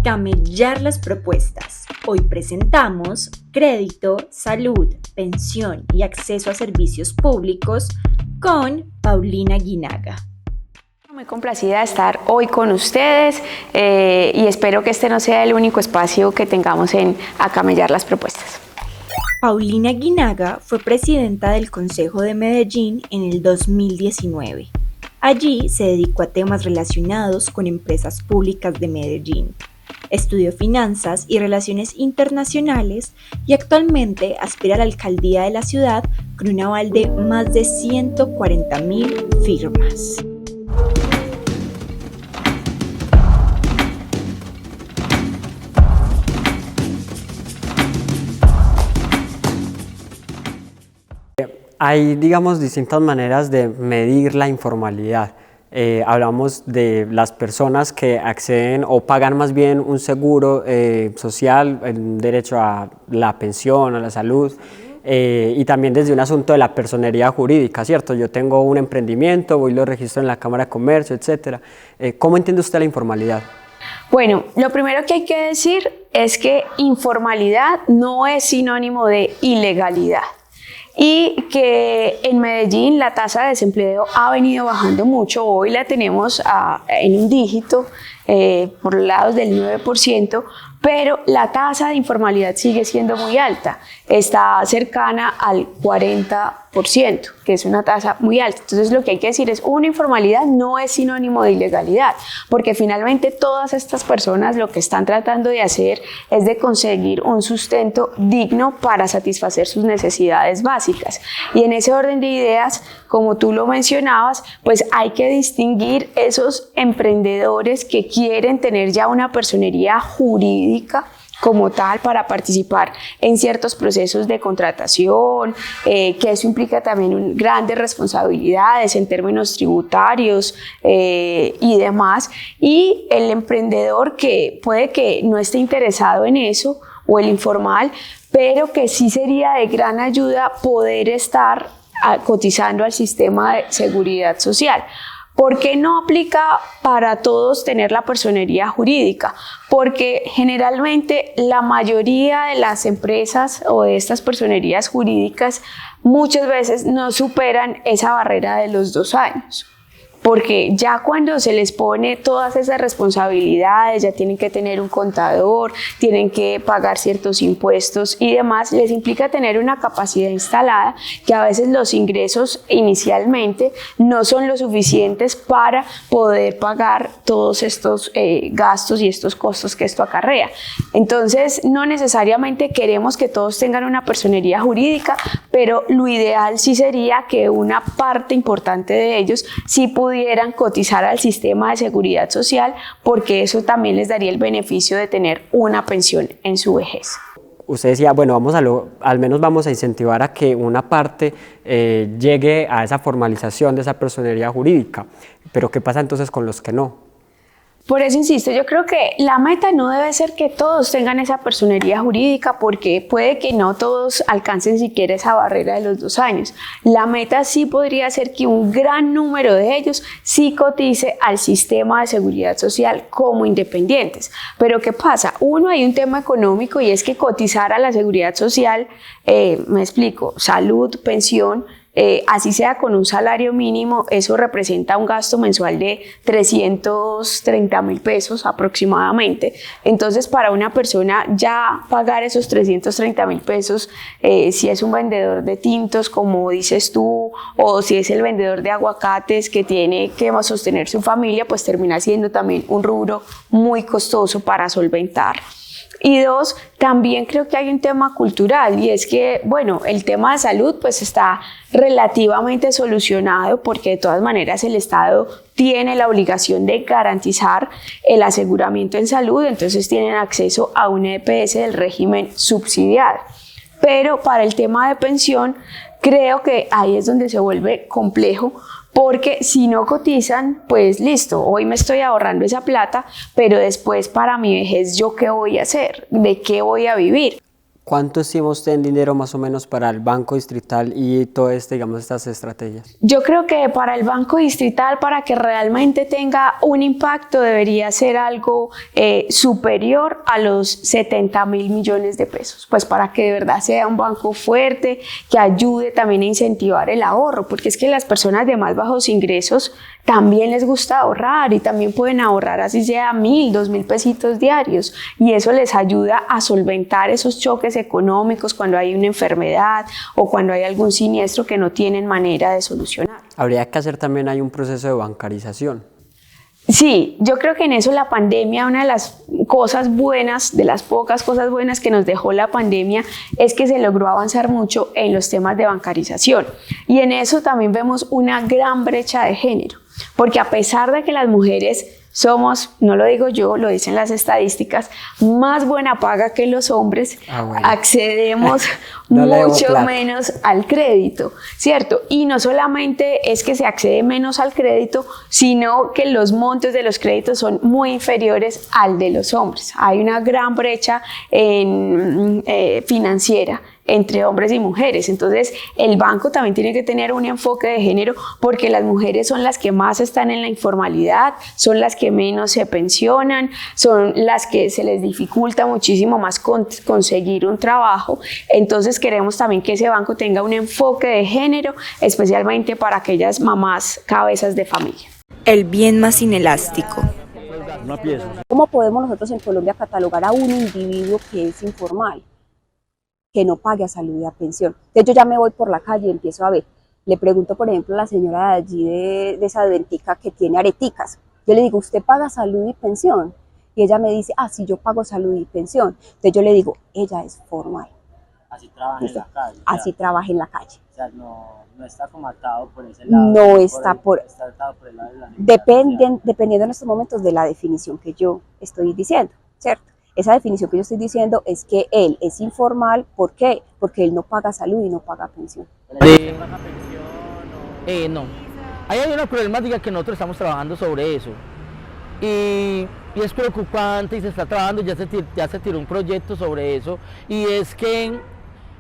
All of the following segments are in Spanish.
Camellar las propuestas. Hoy presentamos crédito, salud, pensión y acceso a servicios públicos con Paulina Guinaga. Muy complacida de estar hoy con ustedes y espero que este no sea el único espacio que tengamos en Camellar las propuestas. Paulina Guinaga fue presidenta del Consejo de Medellín en el 2019. Allí se dedicó a temas relacionados con empresas públicas de Medellín. Estudió finanzas y relaciones internacionales y actualmente aspira a la alcaldía de la ciudad con un aval de más de 140.000 firmas. Hay, distintas maneras de medir la informalidad. Hablamos de las personas que acceden o pagan más bien un seguro social, un derecho a la pensión, a la salud, y también desde un asunto de la personería jurídica, ¿cierto? Yo tengo un emprendimiento, voy y lo registro en la Cámara de Comercio, etc. ¿Cómo entiende usted la informalidad? Bueno, lo primero que hay que decir es que informalidad no es sinónimo de ilegalidad. Y que en Medellín la tasa de desempleo ha venido bajando mucho. Hoy la tenemos en un dígito por lados del 9%, pero la tasa de informalidad sigue siendo muy alta, está cercana al 40%, que es una tasa muy alta. Entonces lo que hay que decir es, una informalidad no es sinónimo de ilegalidad, porque finalmente todas estas personas lo que están tratando de hacer es de conseguir un sustento digno para satisfacer sus necesidades básicas. Y en ese orden de ideas, como tú lo mencionabas, pues hay que distinguir esos emprendedores que quieren tener ya una personería jurídica como tal para participar en ciertos procesos de contratación, que eso implica también grandes responsabilidades en términos tributarios y demás, y el emprendedor que puede que no esté interesado en eso, o el informal, pero que sí sería de gran ayuda poder estar cotizando al sistema de seguridad social. ¿Por qué no aplica para todos tener la personería jurídica? Porque generalmente la mayoría de las empresas o de estas personerías jurídicas muchas veces no superan esa barrera de los 2 años. Porque ya cuando se les pone todas esas responsabilidades, ya tienen que tener un contador, tienen que pagar ciertos impuestos y demás, les implica tener una capacidad instalada que a veces los ingresos inicialmente no son lo suficientes para poder pagar todos estos gastos y estos costos que esto acarrea. Entonces, no necesariamente queremos que todos tengan una personería jurídica, pero lo ideal sí sería que una parte importante de ellos sí pudieran cotizar al sistema de seguridad social, porque eso también les daría el beneficio de tener una pensión en su vejez. Usted decía, bueno, al menos vamos a incentivar a que una parte llegue a esa formalización de esa personería jurídica, pero ¿qué pasa entonces con los que no? Por eso insisto, yo creo que la meta no debe ser que todos tengan esa personería jurídica, porque puede que no todos alcancen siquiera esa barrera de los 2 años. La meta sí podría ser que un gran número de ellos sí cotice al sistema de seguridad social como independientes. Pero ¿qué pasa? Hay un tema económico, y es que cotizar a la seguridad social, me explico, salud, pensión, así sea con un salario mínimo, eso representa un gasto mensual de 330.000 pesos aproximadamente. Entonces, para una persona ya pagar esos 330.000 pesos, si es un vendedor de tintos, como dices tú, o si es el vendedor de aguacates que tiene que sostener su familia, pues termina siendo también un rubro muy costoso para solventar. Y 2, también creo que hay un tema cultural, y es que, bueno, el tema de salud pues está relativamente solucionado, porque de todas maneras el Estado tiene la obligación de garantizar el aseguramiento en salud, entonces tienen acceso a un EPS del régimen subsidiado. Pero para el tema de pensión, creo que ahí es donde se vuelve complejo, porque si no cotizan, pues listo, hoy me estoy ahorrando esa plata, pero después para mi vejez, ¿yo qué voy a hacer? ¿De qué voy a vivir? ¿Cuánto estima usted en dinero más o menos para el Banco Distrital y todas estas estrategias? Yo creo que para el Banco Distrital, para que realmente tenga un impacto, debería ser algo superior a los 70.000 millones de pesos, pues para que de verdad sea un banco fuerte, que ayude también a incentivar el ahorro, porque es que las personas de más bajos ingresos también les gusta ahorrar y también pueden ahorrar así sea 1.000, 2.000 pesitos diarios, y eso les ayuda a solventar esos choques económicos cuando hay una enfermedad o cuando hay algún siniestro que no tienen manera de solucionar. Habría que hacer también hay un proceso de bancarización. Sí, yo creo que en eso la pandemia, una de las cosas buenas, de las pocas cosas buenas que nos dejó la pandemia, es que se logró avanzar mucho en los temas de bancarización. Y en eso también vemos una gran brecha de género, porque a pesar de que las mujeres somos, no lo digo yo, lo dicen las estadísticas, más buena paga que los hombres, bueno, accedemos mucho menos al crédito, ¿cierto? Y no solamente es que se accede menos al crédito, sino que los montos de los créditos son muy inferiores al de los hombres. Hay una gran brecha financiera entre hombres y mujeres. Entonces, el banco también tiene que tener un enfoque de género, porque las mujeres son las que más están en la informalidad, son las que menos se pensionan, son las que se les dificulta muchísimo más conseguir un trabajo. Entonces, queremos también que ese banco tenga un enfoque de género, especialmente para aquellas mamás cabezas de familia. El bien más inelástico. ¿Cómo podemos nosotros en Colombia catalogar a un individuo que es informal, que no pague a salud y a pensión? Entonces yo ya me voy por la calle y empiezo a ver. Le pregunto, por ejemplo, a la señora de allí de esa ventica que tiene areticas. Yo le digo, ¿usted paga salud y pensión? Y ella me dice, sí, yo pago salud y pensión. Entonces yo le digo, ella es formal. Así trabaja en la calle. Así trabaja en la calle. O sea, no está como atado por ese lado. No está está atado por el lado de la legalidad. Dependiendo en estos momentos de la definición que yo estoy diciendo, ¿cierto? Esa definición que yo estoy diciendo es que él es informal. ¿Por qué? Porque él no paga salud y no paga pensión. ¿Paga pensión o...? No. Ahí hay una problemática que nosotros estamos trabajando sobre eso. Y es preocupante y se está trabajando, ya se tiró un proyecto sobre eso. Y es que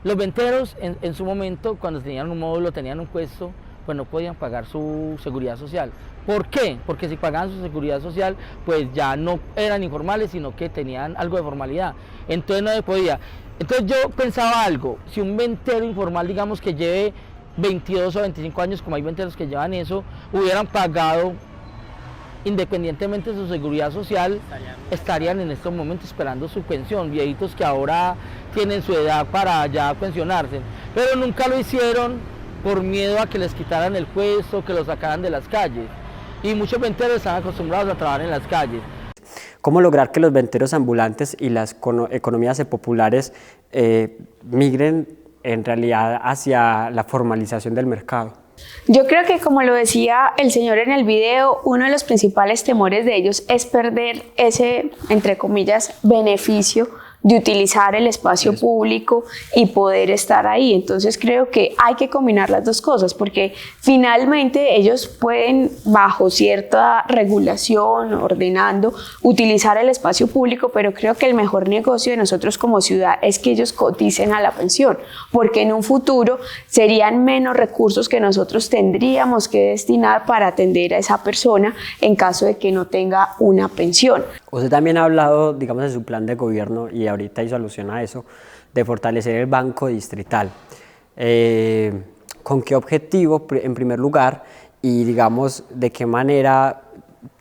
los venteros en su momento, cuando tenían un módulo, tenían un puesto, pues no podían pagar su seguridad social. ¿Por qué? Porque si pagaban su seguridad social, pues ya no eran informales, sino que tenían algo de formalidad. Entonces no se podía. Entonces yo pensaba algo, si un ventero informal, digamos que lleve 22 o 25 años, como hay venteros que llevan eso, hubieran pagado independientemente de su seguridad social, estarían en estos momentos esperando su pensión, viejitos que ahora tienen su edad para ya pensionarse, pero nunca lo hicieron por miedo a que les quitaran el puesto, que los sacaran de las calles, y muchos venteros están acostumbrados a trabajar en las calles. ¿Cómo lograr que los venteros ambulantes y las economías populares migren en realidad hacia la formalización del mercado? Yo creo que, como lo decía el señor en el video, uno de los principales temores de ellos es perder ese, entre comillas, beneficio de utilizar el espacio público y poder estar ahí. Entonces creo que hay que combinar las dos cosas, porque finalmente ellos pueden, bajo cierta regulación, ordenando, utilizar el espacio público, pero creo que el mejor negocio de nosotros como ciudad es que ellos coticen a la pensión, porque en un futuro serían menos recursos que nosotros tendríamos que destinar para atender a esa persona en caso de que no tenga una pensión. Usted también ha hablado, digamos, de su plan de gobierno, y ahorita hizo alusión a eso, de fortalecer el Banco Distrital. ¿Con qué objetivo, en primer lugar, y digamos, de qué manera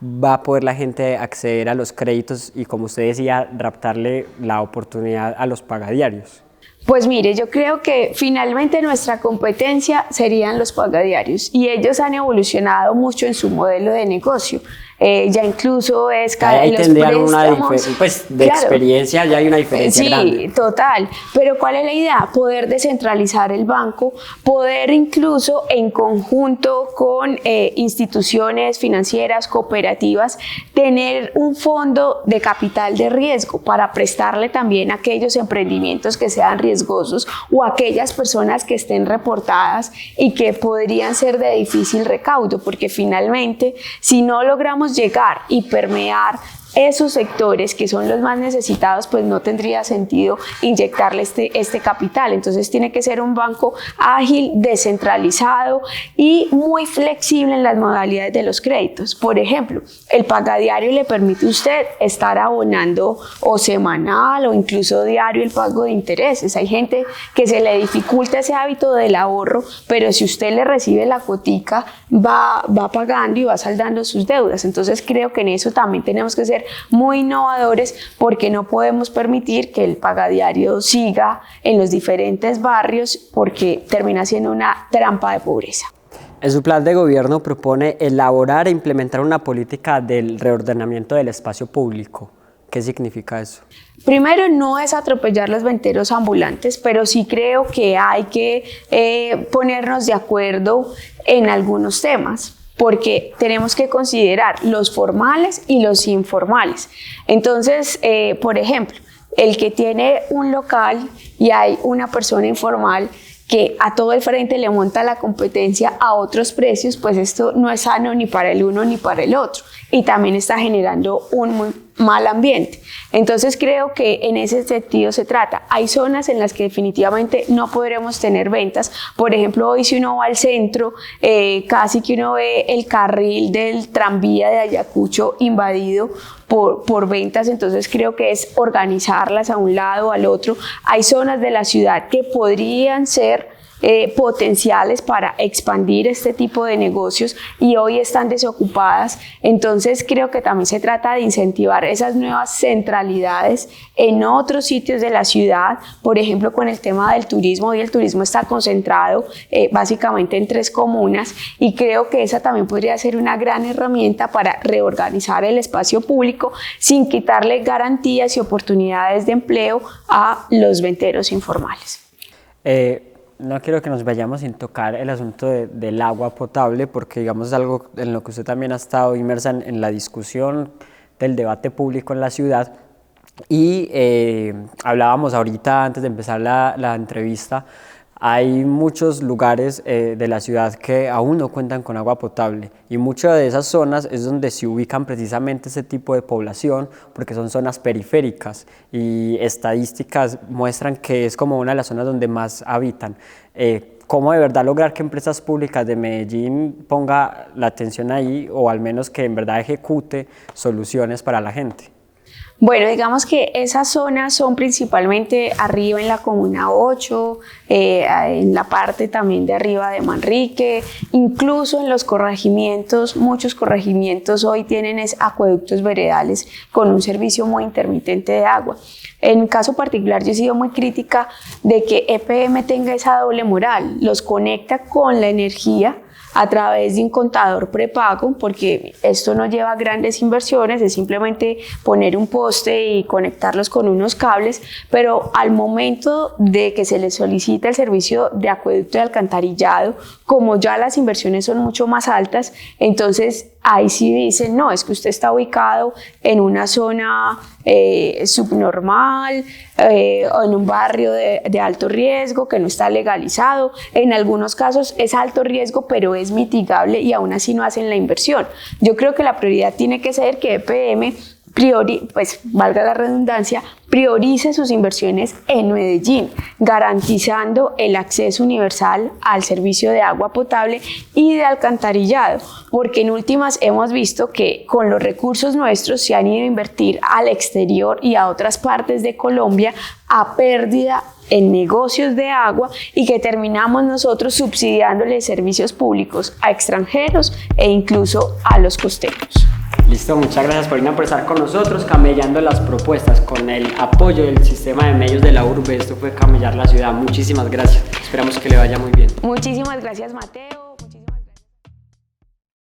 va a poder la gente acceder a los créditos y, como usted decía, raptarle la oportunidad a los pagadiarios? Pues mire, yo creo que finalmente nuestra competencia serían los pagadiarios, y ellos han evolucionado mucho en su modelo de negocio. Ya incluso es ahí los tendrían préstamos, pues de claro, experiencia ya hay una diferencia grande. Sí, total, pero ¿cuál es la idea? Poder descentralizar el banco, poder incluso en conjunto con instituciones financieras, cooperativas, tener un fondo de capital de riesgo para prestarle también a aquellos emprendimientos que sean riesgosos o a aquellas personas que estén reportadas y que podrían ser de difícil recaudo, porque finalmente si no logramos llegar y permear esos sectores que son los más necesitados, pues no tendría sentido inyectarle este capital. Entonces tiene que ser un banco ágil, descentralizado y muy flexible en las modalidades de los créditos. Por ejemplo, el pagadiario le permite a usted estar abonando o semanal o incluso diario el pago de intereses. Hay gente que se le dificulta ese hábito del ahorro, pero si usted le recibe la cuotica, va pagando y va saldando sus deudas. Entonces creo que en eso también tenemos que ser muy innovadores, porque no podemos permitir que el pagadiario siga en los diferentes barrios, porque termina siendo una trampa de pobreza. En su plan de gobierno propone elaborar e implementar una política del reordenamiento del espacio público. ¿Qué significa eso? Primero, no es atropellar los venteros ambulantes, pero sí creo que hay que ponernos de acuerdo en algunos temas, porque tenemos que considerar los formales y los informales. Entonces, por ejemplo, el que tiene un local y hay una persona informal que a todo el frente le monta la competencia a otros precios, pues esto no es sano ni para el uno ni para el otro, y también está generando un muy mal ambiente. Entonces creo que en ese sentido se trata. Hay zonas en las que definitivamente no podremos tener ventas. Por ejemplo, hoy si uno va al centro, casi que uno ve el carril del tranvía de Ayacucho invadido por ventas. Entonces creo que es organizarlas a un lado o al otro. Hay zonas de la ciudad que podrían ser potenciales para expandir este tipo de negocios y hoy están desocupadas. Entonces creo que también se trata de incentivar esas nuevas centralidades en otros sitios de la ciudad. Por ejemplo, con el tema del turismo, hoy el turismo está concentrado básicamente en 3 comunas, y creo que esa también podría ser una gran herramienta para reorganizar el espacio público sin quitarle garantías y oportunidades de empleo a los venteros informales. No quiero que nos vayamos sin tocar el asunto del agua potable, porque digamos es algo en lo que usted también ha estado inmersa en la discusión del debate público en la ciudad, y hablábamos ahorita antes de empezar la entrevista. Hay muchos lugares de la ciudad que aún no cuentan con agua potable, y muchas de esas zonas es donde se ubican precisamente ese tipo de población, porque son zonas periféricas y estadísticas muestran que es como una de las zonas donde más habitan. ¿Cómo de verdad lograr que empresas públicas de Medellín ponga la atención ahí, o al menos que en verdad ejecute soluciones para la gente? Bueno, digamos que esas zonas son principalmente arriba en la Comuna 8, en la parte también de arriba de Manrique, incluso en los corregimientos. Muchos corregimientos hoy tienen acueductos veredales con un servicio muy intermitente de agua. En mi caso particular, yo he sido muy crítica de que EPM tenga esa doble moral, los conecta con la energía a través de un contador prepago, porque esto no lleva grandes inversiones, es simplemente poner un poste y conectarlos con unos cables, pero al momento de que se les solicita el servicio de acueducto y alcantarillado, como ya las inversiones son mucho más altas, entonces ahí sí dicen, no, es que usted está ubicado en una zona subnormal, o en un barrio de alto riesgo que no está legalizado. En algunos casos es alto riesgo, pero es mitigable, y aún así no hacen la inversión. Yo creo que la prioridad tiene que ser que EPM pues valga la redundancia, priorice sus inversiones en Medellín, garantizando el acceso universal al servicio de agua potable y de alcantarillado, porque en últimas hemos visto que con los recursos nuestros se han ido a invertir al exterior y a otras partes de Colombia a pérdida en negocios de agua, y que terminamos nosotros subsidiándole servicios públicos a extranjeros e incluso a los costeños. Listo, muchas gracias Paulina por estar con nosotros, camellando las propuestas con el apoyo del sistema de medios de la urbe. Esto fue Camellar la Ciudad. Muchísimas gracias, esperamos que le vaya muy bien. Muchísimas gracias, Mateo.